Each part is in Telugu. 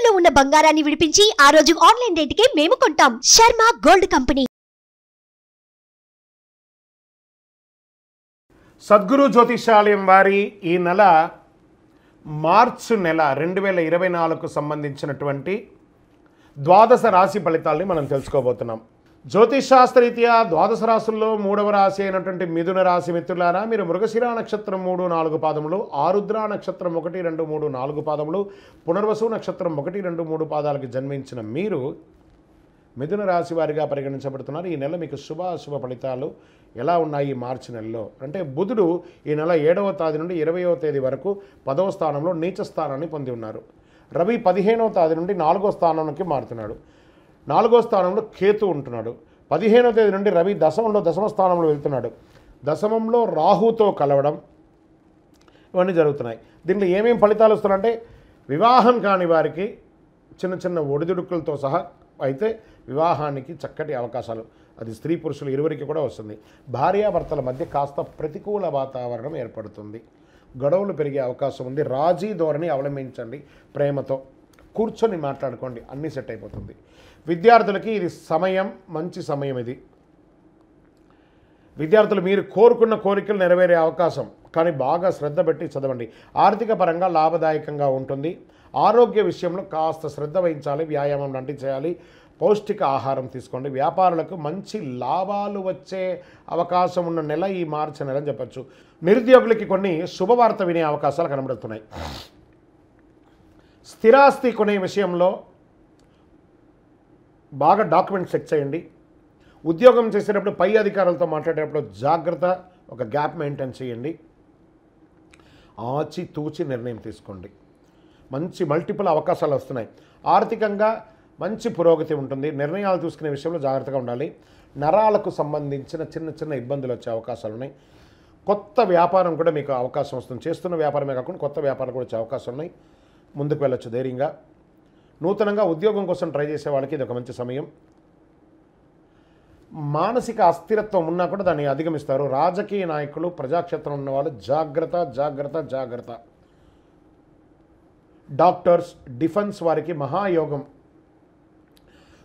తాకట్టులో ఉన్న బంగారాన్ని విడిపించి ఆ రోజు ఆన్లైన్ రేటుకే మేము కొంటాం. Sharma gold company. సద్గురు జ్యోతిషాలయం వారి ఈ నెల మార్చి నెల 2024కు సంబంధించినటువంటి ద్వాదశ రాశి ఫలితాలని మనం తెలుసుకోబోతున్నాం. జ్యోతిషాస్త్రరీత్యా ద్వాదశ రాశుల్లో 3వ రాశి అయినటువంటి మిథున రాశి మిత్రులారా, మీరు మృగశిర నక్షత్రం 3, 4 పాదములు, ఆరుద్ర నక్షత్రం 1, 2, 3, 4 పాదములు, పునర్వసు నక్షత్రం 1, 2, 3 పాదాలకు జన్మించిన మీరు మిథున రాశి వారిగా పరిగణించబడుతున్నారు. ఈ నెల మీకు శుభాశుభ ఫలితాలు ఎలా ఉన్నాయి? మార్చి నెలలో అంటే బుధుడు ఈ నెల 7వ తేదీ నుండి 20వ తేదీ వరకు 10వ స్థానంలో నీచ స్థానాన్ని పొంది ఉన్నారు. రవి 15వ తేదీ నుండి 4వ స్థానానికి మారుతున్నాడు. 4వ స్థానంలో కేతు ఉంటున్నాడు. 15వ తేదీ నుండి రవి దశమ స్థానంలో వెళ్తున్నాడు. దశమంలో రాహుతో కలవడం ఇవన్నీ జరుగుతున్నాయి. దీంట్లో ఏమేమి ఫలితాలు వస్తున్నాయంటే, వివాహం కాని వారికి చిన్న చిన్న ఒడిదుడుకులతో సహా అయితే వివాహానికి చక్కటి అవకాశాలు, అది స్త్రీ పురుషులు ఇరువురికి కూడా వస్తుంది. భార్యాభర్తల మధ్య కాస్త ప్రతికూల వాతావరణం ఏర్పడుతుంది. గొడవలు పెరిగే అవకాశం ఉంది. రాజీ ధోరణి అవలంబించండి. ప్రేమతో కూర్చొని మాట్లాడుకోండి, అన్నీ సెట్ అయిపోతుంది. విద్యార్థులకి ఇది మంచి సమయం. ఇది విద్యార్థులు మీరు కోరుకున్న కోరికలు నెరవేరే అవకాశం, కానీ బాగా శ్రద్ధ పెట్టి చదవండి. ఆర్థిక పరంగా లాభదాయకంగా ఉంటుంది. ఆరోగ్య విషయంలో కాస్త శ్రద్ధ వహించాలి. వ్యాయామం లాంటివి చేయాలి. పౌష్టిక ఆహారం తీసుకోండి. వ్యాపారులకు మంచి లాభాలు వచ్చే అవకాశం ఉన్న నెల ఈ మార్చి నెల అని చెప్పచ్చు. నిరుద్యోగులకి కొన్ని శుభవార్త వినే అవకాశాలు కనబడుతున్నాయి. స్థిరాస్తి కొనే విషయంలో బాగా డాక్యుమెంట్స్ చెక్ చేయండి. ఉద్యోగం చేసేటప్పుడు పై అధికారులతో మాట్లాడేటప్పుడు జాగ్రత్త, ఒక గ్యాప్ మెయింటైన్ చేయండి. ఆచితూచి నిర్ణయం తీసుకోండి. మంచి మల్టిపుల్ అవకాశాలు వస్తున్నాయి. ఆర్థికంగా మంచి పురోగతి ఉంటుంది. నిర్ణయాలు తీసుకునే విషయంలో జాగ్రత్తగా ఉండాలి. నరాలకు సంబంధించిన చిన్న చిన్న ఇబ్బందులు వచ్చే అవకాశాలు ఉన్నాయి. కొత్త వ్యాపారం కూడా మీకు అవకాశం వస్తుంది. చేస్తున్న వ్యాపారమే కాకుండా కొత్త వ్యాపారం కూడా వచ్చే అవకాశం ఉన్నాయి. ముందుకు వెళ్ళొచ్చు ధైర్యంగా. నూతనంగా ఉద్యోగం కోసం ట్రై చేసే వాళ్ళకి ఇది ఒక మంచి సమయం. మానసిక అస్థిరత్వం ఉన్నా కూడా దాన్ని అధిగమిస్తారు. రాజకీయ నాయకులు, ప్రజాక్షేత్రం ఉన్న వాళ్ళు జాగ్రత్త జాగ్రత్త జాగ్రత్త. డాక్టర్స్, డిఫెన్స్ వారికి మహాయోగం.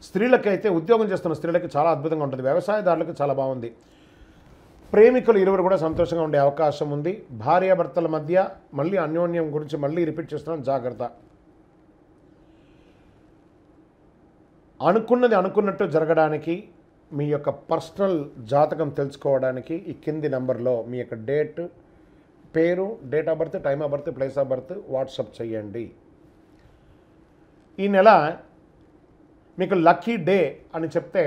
స్త్రీలకైతే, ఉద్యోగం చేస్తున్న స్త్రీలకి చాలా అద్భుతంగా ఉంటుంది. వ్యవసాయదారులకు చాలా బాగుంది. ప్రేమికులు ఇరువురు కూడా సంతోషంగా ఉండే అవకాశం ఉంది. భార్యాభర్తల మధ్య మళ్ళీ అన్యోన్యం గురించి మళ్ళీ రిపీట్ చేస్తున్నాం, జాగ్రత్త. అనుకున్నది అనుకున్నట్టు జరగడానికి, మీ యొక్క పర్సనల్ జాతకం తెలుసుకోవడానికి ఈ కింది నంబర్లో మీ యొక్క డేట్, పేరు, date of birth, time of birth, place of birth WhatsApp చేయండి. ఈ నెల మీకు లక్కీ డే అని చెప్తే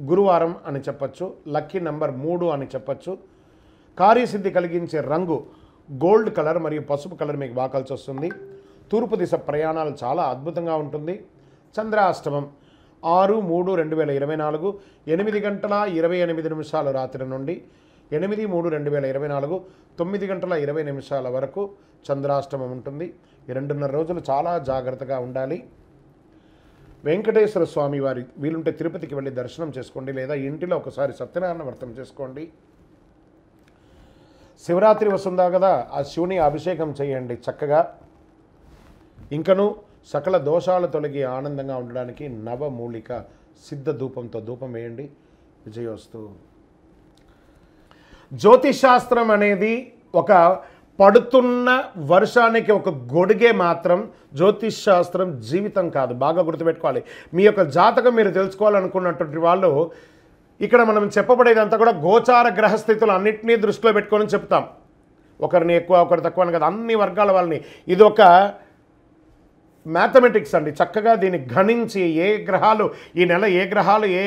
గురువారం అని చెప్పచ్చు. లక్కీ నెంబర్ 3 అని చెప్పచ్చు. కార్యసిద్ధి కలిగించే రంగు గోల్డ్ కలర్ మరియు పసుపు కలర్ మీకు బాగా కలిసి వస్తుంది. తూర్పు దిశ ప్రయాణాలు చాలా అద్భుతంగా ఉంటుంది. చంద్రాష్టమం 6/3/2024 8 గంటల 28 నిమిషాలు రాత్రి నుండి 8/3/2024 9 గంటల 20 నిమిషాల వరకు చంద్రాష్టమం ఉంటుంది. ఈ 2.5 రోజులు చాలా జాగ్రత్తగా ఉండాలి. వెంకటేశ్వర స్వామి వారి వీలుంటే తిరుపతికి వెళ్ళి దర్శనం చేసుకోండి, లేదా ఇంటిలో ఒకసారి సత్యనారాయణ వ్రతం చేసుకోండి. శివరాత్రి వస్తుందా కదా, ఆ శివుని అభిషేకం చేయండి చక్కగా. ఇంకను సకల దోషాలు తొలగి ఆనందంగా ఉండడానికి నవమూలిక సిద్ధ ధూపంతో ధూపం వేయండి. విజయోస్తు. జ్యోతిషాస్త్రం అనేది ఒక పడుతున్న వర్షానికి ఒక గొడుగే మాత్రం. జ్యోతిష్ శాస్త్రం జీవితం కాదు, బాగా గుర్తుపెట్టుకోవాలి. మీ యొక్క జాతకం మీరు తెలుసుకోవాలనుకున్నటువంటి వాళ్ళు ఇక్కడ మనం చెప్పబడేదంతా కూడా గోచార గ్రహస్థితులు అన్నింటినీ దృష్టిలో పెట్టుకొని చెప్తాం. ఒకరిని ఎక్కువ ఒకరు తక్కువ అని కదా, అన్ని వర్గాల వాళ్ళని. ఇది ఒక మ్యాథమెటిక్స్ అండి. చక్కగా దీన్ని గణించి ఏ గ్రహాలు ఈ నెల, ఏ గ్రహాలు ఏ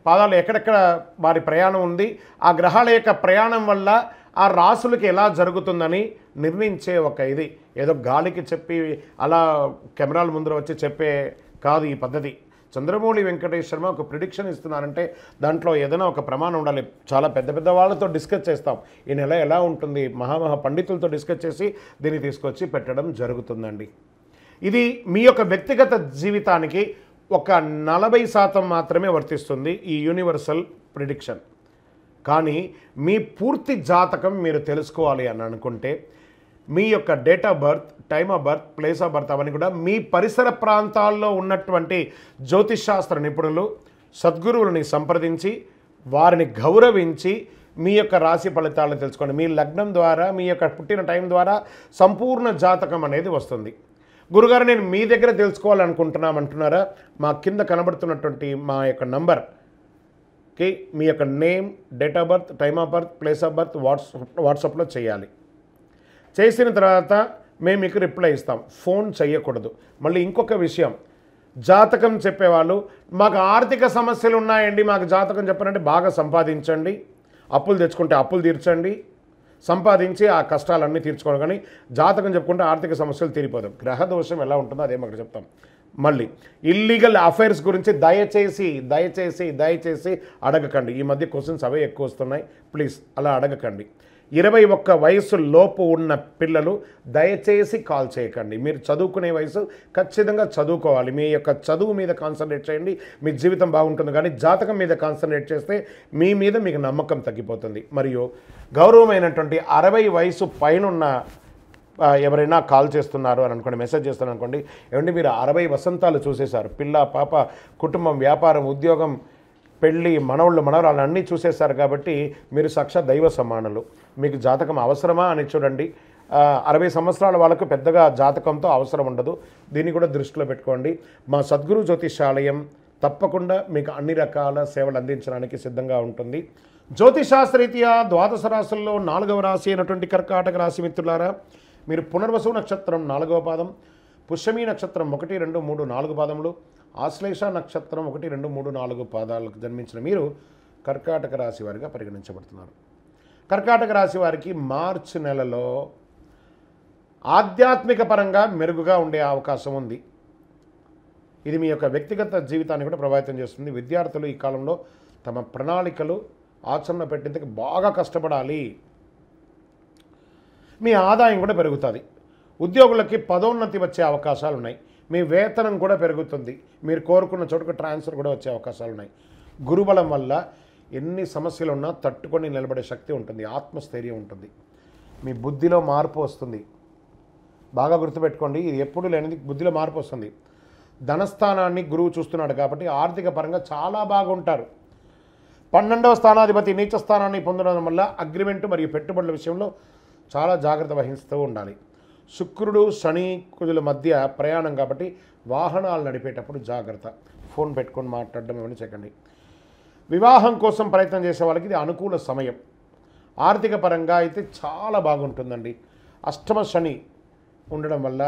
పాదాలు ఎక్కడెక్కడ వారి ప్రయాణం ఉంది, ఆ గ్రహాల యొక్క ప్రయాణం వల్ల ఆ రాసులకి ఎలా జరుగుతుందని నిర్ణయించే ఒక ఇది. ఏదో గాలికి చెప్పి అలా కెమెరాల ముందర వచ్చి చెప్పే కాదు ఈ పద్ధతి. చంద్రమౌళి వెంకటేష్ శర్మ ఒక ప్రిడిక్షన్ ఇస్తున్నారంటే దాంట్లో ఏదైనా ఒక ప్రమాణం ఉండాలి. చాలా పెద్ద పెద్ద వాళ్ళతో డిస్కస్ చేస్తాం, ఈ నెల ఎలా ఉంటుంది, మహామహా పండితులతో డిస్కస్ చేసి దీన్ని తీసుకొచ్చి పెట్టడం జరుగుతుందండి. ఇది మీ యొక్క వ్యక్తిగత జీవితానికి ఒక 40% మాత్రమే వర్తిస్తుంది ఈ యూనివర్సల్ ప్రిడిక్షన్. కానీ మీ పూర్తి జాతకం మీరు తెలుసుకోవాలి అని అనుకుంటే మీ యొక్క date of birth, time of birth, place of birth అవన్నీ కూడా మీ పరిసర ప్రాంతాల్లో ఉన్నటువంటి జ్యోతిషాస్త్ర నిపుణులు, సద్గురువులని సంప్రదించి వారిని గౌరవించి మీ యొక్క రాశి ఫలితాలను తెలుసుకోండి. మీ లగ్నం ద్వారా, మీ యొక్క పుట్టిన టైం ద్వారా సంపూర్ణ జాతకం అనేది వస్తుంది. గురుగారు నేను మీ దగ్గర తెలుసుకోవాలనుకుంటున్నామంటున్నారా? మా కింద కనబడుతున్నటువంటి మా యొక్క నంబర్కి మీ యొక్క name, date of birth, time of birth, place of birth వాట్సాప్లో చేయాలి. చేసిన తర్వాత మేము మీకు రిప్లై ఇస్తాం. ఫోన్ చేయకూడదు. మళ్ళీ ఇంకొక విషయం, జాతకం చెప్పేవాళ్ళు మాకు ఆర్థిక సమస్యలు ఉన్నాయండి, మాకు జాతకం చెప్పారంటే బాగా సంపాదించండి, అప్పులు తెచ్చుకుంటే అప్పులు తీర్చండి, సంపాదించి ఆ కష్టాలన్నీ తీర్చుకోవడం. కానీ జాతకం చెప్పుకుంటే ఆర్థిక సమస్యలు తీరిపోదు. గ్రహ దోషం ఎలా ఉంటుందో అదే మాకు చెప్తాం. మళ్ళీ ఇల్లీగల్ అఫైర్స్ గురించి దయచేసి దయచేసి దయచేసి అడగకండి. ఈ మధ్య క్వశ్చన్స్ అవే ఎక్కువ వస్తున్నాయి. ప్లీజ్ అలా అడగకండి. 21 వయసు లోపు ఉన్న పిల్లలు దయచేసి కాల్ చేయకండి. మీరు చదువుకునే వయసు ఖచ్చితంగా చదువుకోవాలి. మీ యొక్క చదువు మీద కాన్సన్ట్రేట్ చేయండి, మీ జీవితం బాగుంటుంది. కానీ జాతకం మీద కాన్సన్ట్రేట్ చేస్తే మీ మీద మీకు నమ్మకం తగ్గిపోతుంది. మరియు గౌరవమైనటువంటి 60 వయసు పైనున్న ఎవరైనా కాల్ చేస్తున్నారు అని అనుకోండి, మెసేజ్ చేస్తున్నారు అనుకోండి, ఏమంటే మీరు 60 వసంతాలు చూసేశారు, పిల్ల పాప, కుటుంబం, వ్యాపారం, ఉద్యోగం, పెళ్ళి, మనవళ్ళు, మనవరాలు అన్నీ చూసేశారు కాబట్టి మీరు సాక్షాత్ దైవ సమానులు. మీకు జాతకం అవసరమా అని చూడండి. 60 సంవత్సరాల వాళ్ళకు పెద్దగా జాతకంతో అవసరం ఉండదు. దీన్ని కూడా దృష్టిలో పెట్టుకోండి. మా సద్గురు జ్యోతిషాలయం తప్పకుండా మీకు అన్ని రకాల సేవలు అందించడానికి సిద్ధంగా ఉంటుంది. జ్యోతిషాస్త్రరీత్యా ద్వాదశ రాశుల్లో 4వ రాశి అయినటువంటి కర్కాటక రాశి మిత్రులారా, మీరు పునర్వసు నక్షత్రం 4వ పాదం, పుష్యమీ నక్షత్రం 1, 2, 3, 4 పాదములు, ఆశ్లేష నక్షత్రం 1, 2, 3, 4 పాదాలకు జన్మించిన మీరు కర్కాటక రాశి వారిగా పరిగణించబడుతున్నారు. కర్కాటక రాశి వారికి మార్చి నెలలో ఆధ్యాత్మిక పరంగా మెరుగుగా ఉండే అవకాశం ఉంది. ఇది మీ యొక్క వ్యక్తిగత జీవితాన్ని కూడా ప్రభావితం చేస్తుంది. విద్యార్థులు ఈ కాలంలో తమ ప్రణాళికలు ఆచరణ పెట్టేందుకు బాగా కష్టపడాలి. మీ ఆదాయం కూడా పెరుగుతుంది. ఉద్యోగులకి పదోన్నతి వచ్చే అవకాశాలు ఉన్నాయి. మీ వేతనం కూడా పెరుగుతుంది. మీరు కోరుకున్న చోటుకు ట్రాన్స్ఫర్ కూడా వచ్చే అవకాశాలు ఉన్నాయి. గురుబలం వల్ల ఎన్ని సమస్యలు ఉన్నా తట్టుకొని నిలబడే శక్తి ఉంటుంది, ఆత్మస్థైర్యం ఉంటుంది. మీ బుద్ధిలో మార్పు వస్తుంది. బాగా గుర్తుపెట్టుకోండి, ఇది ఎప్పుడు లేనిది బుద్ధిలో మార్పు వస్తుంది. ధనస్థానాన్ని గురువు చూస్తున్నాడు కాబట్టి ఆర్థిక పరంగా చాలా బాగుంటారు. 12వ స్థానాధిపతి నీచ స్థానాన్ని పొందడం వల్ల అగ్రిమెంటు మరియు పెట్టుబడుల విషయంలో చాలా జాగ్రత్త వహిస్తూ ఉండాలి. శుక్రుడు, శని, కుజుల మధ్య ప్రయాణం కాబట్టి వాహనాలు నడిపేటప్పుడు జాగ్రత్త. ఫోన్ పెట్టుకొని మాట్లాడడం ఏమైనా చేయకండి. వివాహం కోసం ప్రయత్నం చేసే వాళ్ళకి ఇది అనుకూల సమయం. ఆర్థిక పరంగా అయితే చాలా బాగుంటుందండి. అష్టమ శని ఉండడం వల్ల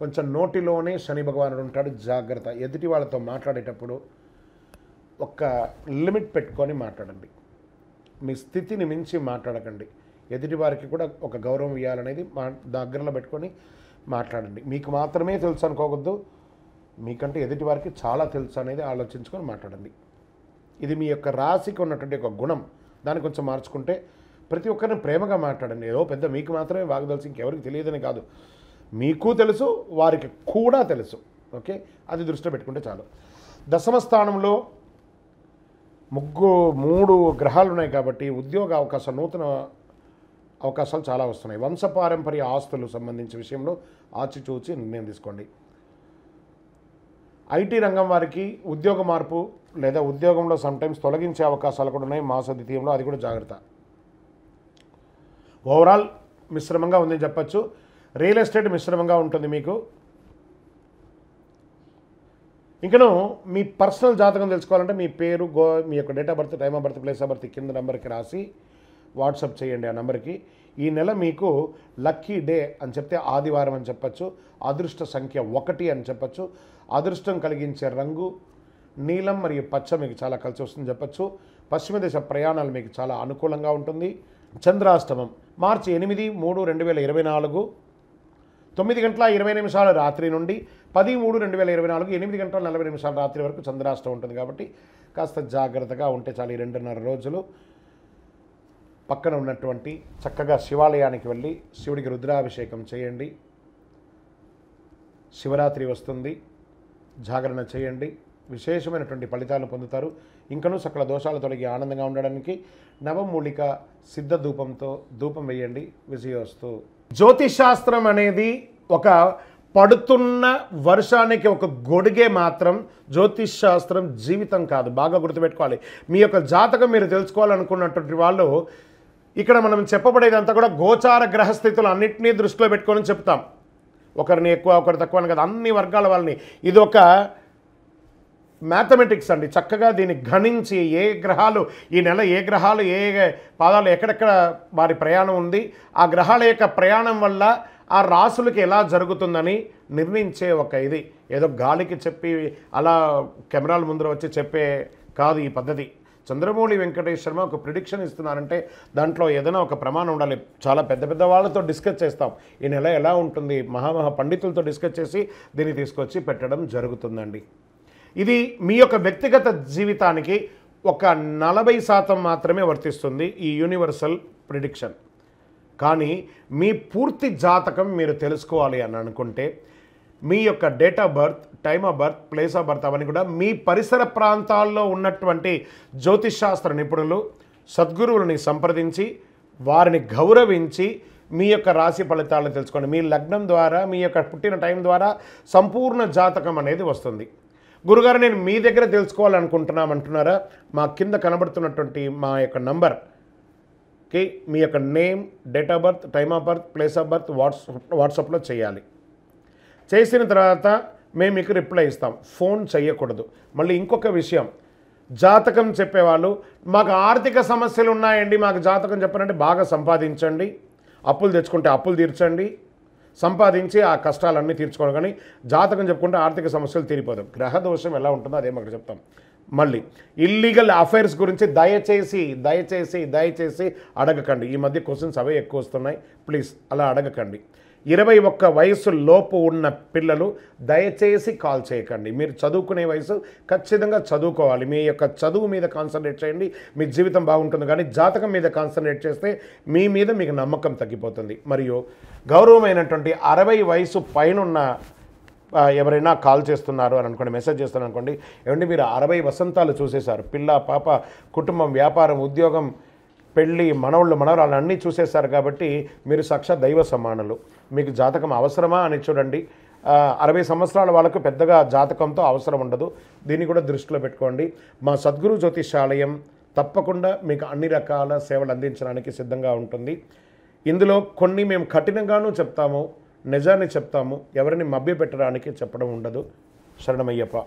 కొంచెం నోటిలోనే శని భగవానుడు ఉంటాడు, జాగ్రత్త. ఎదుటి వాళ్ళతో మాట్లాడేటప్పుడు ఒక లిమిట్ పెట్టుకొని మాట్లాడండి. మీ స్థితిని మించి మాట్లాడకండి. ఎదుటి వారికి కూడా ఒక గౌరవం ఇవ్వాలనేది దగ్గరలో పెట్టుకొని మాట్లాడండి. మీకు మాత్రమే తెలుసు అనుకోవద్దు, మీకంటే ఎదుటి వారికి చాలా తెలుసు అనేది ఆలోచించుకొని మాట్లాడండి. ఇది మీ యొక్క రాశికి ఉన్నటువంటి ఒక గుణం. దాన్ని కొంచెం మార్చుకుంటే ప్రతి ఒక్కరిని ప్రేమగా మాట్లాడండి. ఏదో పెద్ద మీకు మాత్రమే వాగదలిసి ఇంకెవరికి తెలియదని కాదు, మీకు తెలుసు, వారికి కూడా తెలుసు. ఓకే, అది దృష్టిలో పెట్టుకుంటే చాలు. దశమ స్థానంలో 3 గ్రహాలు ఉన్నాయి కాబట్టి ఉద్యోగ అవకాశాలు, నూతన అవకాశాలు చాలా వస్తున్నాయి. వంశపారంపర్య ఆస్తులు సంబంధించిన విషయంలో ఆచిచూచి నిర్ణయం తీసుకోండి. ఐటీ రంగం వారికి ఉద్యోగ మార్పు లేదా ఉద్యోగంలో సమ్టైమ్స్ తొలగించే అవకాశాలు కూడా ఉన్నాయి మాస ద్వితీయంలో, అది కూడా జాగ్రత్త. ఓవరాల్ మిశ్రమంగా ఉందని చెప్పచ్చు. రియల్ ఎస్టేట్ మిశ్రమంగా ఉంటుంది మీకు. ఇంకను మీ పర్సనల్ జాతకం తెలుసుకోవాలంటే మీ పేరు, మీ యొక్క date of birth, time of birth, place of birth కింద నెంబర్కి రాసి వాట్సాప్ చేయండి. ఆ నెంబర్కి ఈ నెల మీకు లక్కీ డే అని చెప్తే ఆదివారం అని చెప్పచ్చు, అదృష్ట సంఖ్య 1 అని చెప్పచ్చు, అదృష్టం కలిగించే రంగు నీలం మరియు పచ్చ మీకు చాలా కలిసి వస్తుందని చెప్పచ్చు. పశ్చిమ దేశ ప్రయాణాలు మీకు చాలా అనుకూలంగా ఉంటుంది. చంద్రాష్టమం మార్చి 8, 3, 2024 9:20 రాత్రి నుండి 10/3/2024 8:40 రాత్రి వరకు చంద్రాష్టమం ఉంటుంది కాబట్టి కాస్త జాగ్రత్తగా ఉంటే చాలు. ఈ 2.5 రోజులు పక్కన ఉన్నటువంటి చక్కగా శివాలయానికి వెళ్ళి శివుడికి రుద్రాభిషేకం చేయండి. శివరాత్రి వస్తుంది, జాగరణ చేయండి, విశేషమైనటువంటి ఫలితాలను పొందుతారు. ఇంకనూ సకల దోషాలు తొలగి ఆనందంగా ఉండడానికి నవమూలిక సిద్ధ ధూపంతో ధూపం వేయండి. విజయోస్తు. జ్యోతిషాస్త్రం అనేది ఒక పడుతున్న వర్షానికి ఒక గొడుగే మాత్రం. జ్యోతిష్ శాస్త్రం జీవితం కాదు, బాగా గుర్తుపెట్టుకోవాలి. మీ యొక్క జాతకం మీరు తెలుసుకోవాలనుకున్నటువంటి వాళ్ళు ఇక్కడ మనం చెప్పబడేదంతా కూడా గోచార గ్రహస్థితులు అన్నింటినీ దృష్టిలో పెట్టుకొని చెప్తాం. ఒకరిని ఎక్కువ ఒకరు తక్కువ అని కదా, అన్ని వర్గాల వాళ్ళని. ఇది ఒక మ్యాథమెటిక్స్ అండి. చక్కగా దీన్ని గణించి ఏ గ్రహాలు ఈ నెల ఏ గ్రహాలు ఏ పాదాలు ఎక్కడెక్కడ వారి ప్రయాణం ఉంది, ఆ గ్రహాల యొక్క ప్రయాణం వల్ల ఆ రాసులకి ఎలా జరుగుతుందని నిర్ణయించే ఒక ఇది. ఏదో గాలికి చెప్పి అలా కెమెరాల ముందర వచ్చి చెప్పే కాదు ఈ పద్ధతి. చంద్రమౌళి వెంకటేష్ శర్మ ఒక ప్రిడిక్షన్ ఇస్తున్నారంటే దాంట్లో ఏదైనా ఒక ప్రమాణం ఉండాలి. చాలా పెద్ద పెద్ద వాళ్ళతో డిస్కస్ చేస్తాం, ఈ నెల ఎలా ఉంటుంది, మహామహా పండితులతో డిస్కస్ చేసి దీన్ని తీసుకొచ్చి పెట్టడం జరుగుతుందండి. ఇది మీ యొక్క వ్యక్తిగత జీవితానికి ఒక 40% మాత్రమే వర్తిస్తుంది ఈ యూనివర్సల్ ప్రిడిక్షన్. కానీ మీ పూర్తి జాతకం మీరు తెలుసుకోవాలి అని అనుకుంటే మీ యొక్క date of birth, time of birth, place of birth అవన్నీ కూడా మీ పరిసర ప్రాంతాల్లో ఉన్నటువంటి జ్యోతిషాస్త్ర నిపుణులు, సద్గురువులని సంప్రదించి వారిని గౌరవించి మీ యొక్క రాశి ఫలితాలను తెలుసుకోండి. మీ లగ్నం ద్వారా, మీ యొక్క పుట్టిన టైం ద్వారా సంపూర్ణ జాతకం అనేది వస్తుంది. గురుగారు నేను మీ దగ్గర తెలుసుకోవాలనుకుంటున్నామంటున్నారా? మా కింద కనబడుతున్నటువంటి మా యొక్క నంబర్కి మీ యొక్క name, date of birth, time of birth, place of birth వాట్సాప్లో చేయాలి. చేసిన తర్వాత మేము మీకు రిప్లై ఇస్తాం, ఫోన్ చేయకూడదు. మళ్ళీ ఇంకొక విషయం, జాతకం చెప్పేవాళ్ళు మాకు ఆర్థిక సమస్యలు ఉన్నాయండి, మాకు జాతకం చెప్పారంటే బాగా సంపాదించండి, అప్పులు తెచ్చుకుంటే అప్పులు తీర్చండి, సంపాదించి ఆ కష్టాలన్నీ తీర్చుకోవడం. కానీ జాతకం చెప్పుకుంటే ఆర్థిక సమస్యలు తీరిపోతాం. గ్రహ దోషం ఎలా ఉంటుందో అదే మాకు చెప్తాం. మళ్ళీ ఇల్లీగల్ అఫైర్స్ గురించి దయచేసి దయచేసి దయచేసి అడగకండి. ఈ మధ్య క్వశ్చన్స్ అవే ఎక్కువ వస్తున్నాయి, ప్లీజ్ అలా అడగకండి. 21 వయసు లోపు ఉన్న పిల్లలు దయచేసి కాల్ చేయకండి. మీరు చదువుకునే వయసు ఖచ్చితంగా చదువుకోవాలి. మీ యొక్క చదువు మీద కాన్సన్ట్రేట్ చేయండి, మీ జీవితం బాగుంటుంది. కానీ జాతకం మీద కాన్సన్ట్రేట్ చేస్తే మీ మీద మీకు నమ్మకం తగ్గిపోతుంది. మరియు గౌరవమైనటువంటి 60 వయసు పైనున్న ఎవరైనా కాల్ చేస్తున్నారు అని అనుకోండి, మెసేజ్ చేస్తున్నారు అనుకోండి, ఏమంటే మీరు 60 వసంతాలు చూసేశారు, పిల్ల పాప, కుటుంబం, వ్యాపారం, ఉద్యోగం, పెళ్ళి, మనవళ్ళు మనవరాలు అన్నీ చూసేశారు కాబట్టి మీరు సాక్షాత్ దైవ సమానులు. మీకు జాతకం అవసరమా అని చూడండి. 60 సంవత్సరాల వాళ్ళకు పెద్దగా జాతకంతో అవసరం ఉండదు. దీన్ని కూడా దృష్టిలో పెట్టుకోండి. మా సద్గురు జ్యోతిషాలయం తప్పకుండా మీకు అన్ని రకాల సేవలు అందించడానికి సిద్ధంగా ఉంటుంది. ఇందులో కొన్ని మేము కఠినంగానూ చెప్తాము, నిజాన్ని చెప్తాము, ఎవరిని మభ్యపెట్టడానికి చెప్పడం ఉండదు. శరణమయ్యప్ప.